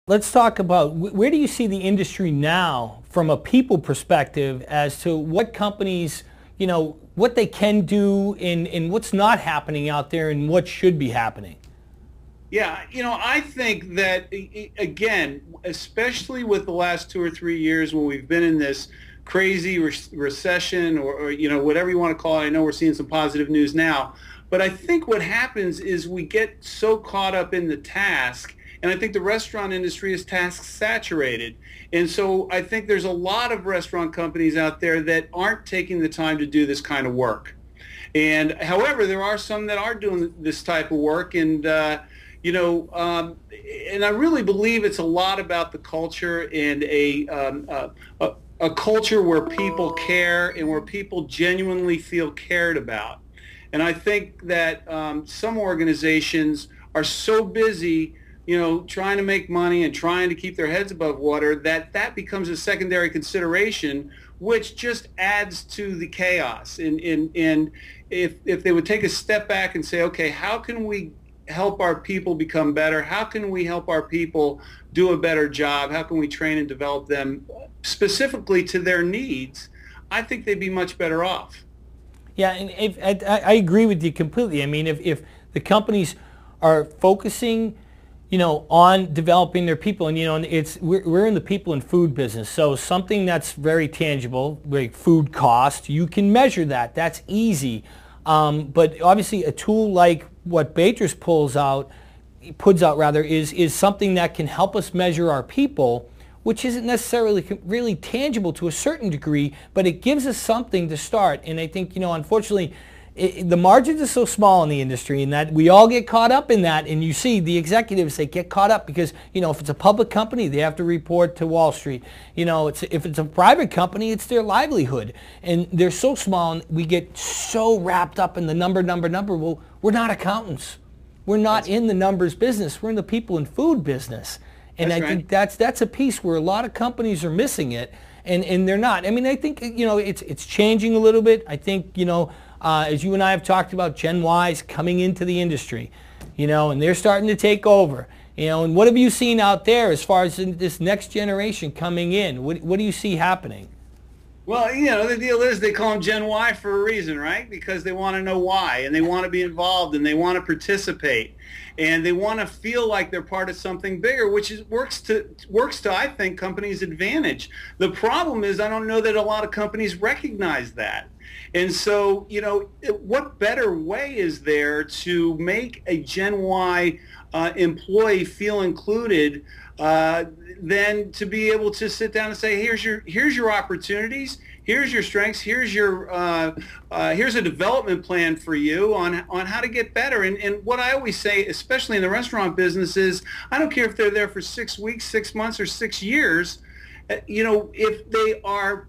Let's talk about where do you see the industry now from a people perspective as to what companies, what they can do and what's not happening out there and what should be happening? Yeah, I think that, again, especially with the last 2 or 3 years when we've been in this crazy recession or whatever you want to call it. I know we're seeing some positive news now, but I think what happens is we get so caught up in the task, and I think the restaurant industry is task saturated. And so I think there's a lot of restaurant companies out there that aren't taking the time to do this kind of work. And however, there are some that are doing this type of work, and and I really believe it's a lot about the culture and a culture where people care and where people genuinely feel cared about. And I think that some organizations are so busy, trying to make money and trying to keep their heads above water that becomes a secondary consideration, which just adds to the chaos. And if they would take a step back and say, okay, how can we help our people become better? How can we help our people do a better job? How can we train and develop them specifically to their needs? I think they'd be much better off. Yeah, and I agree with you completely. I mean, if the companies are focusing, on developing their people, and we're in the people and food business, so something that's very tangible, like food cost, you can measure that. That's easy. But obviously, a tool like what Baiters puts out is something that can help us measure our people, which isn't necessarily really tangible to a certain degree, but it gives us something to start. And I think, unfortunately, the margins are so small in the industry, and that we all get caught up in that. And you see the executives, they get caught up because, if it's a public company, they have to report to Wall Street. If it's a private company, it's their livelihood. And they're so small, and we get so wrapped up in the number. Well, we're not accountants. We're not in the numbers business. We're in the people and food business. And I think that's a piece where a lot of companies are missing it, and they're not. I mean, I think, it's changing a little bit. I think, as you and I have talked about, Gen Y's coming into the industry, and they're starting to take over. And what have you seen out there as far as this next generation coming in? What do you see happening? Well, the deal is they call them Gen Y for a reason, right? Because they want to know why, and they want to be involved, and they want to participate, and they want to feel like they're part of something bigger, which works to I think companies' advantage. The problem is I don't know that a lot of companies recognize that. And so, what better way is there to make a Gen Y employee feel included than to be able to sit down and say, here's your opportunities, here's your strengths, here's a development plan for you on how to get better. And what I always say, especially in the restaurant business, is I don't care if they're there for 6 weeks, 6 months, or 6 years. If they are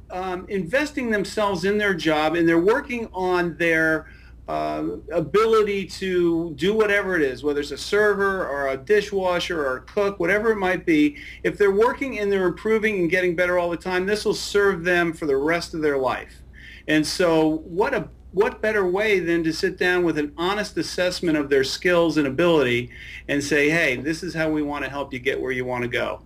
investing themselves in their job and they're working on their ability to do whatever it is, whether it's a server or a dishwasher or a cook, whatever it might be, if they're working and they're improving and getting better all the time, this will serve them for the rest of their life. And so what better way than to sit down with an honest assessment of their skills and ability and say, hey, this is how we want to help you get where you want to go.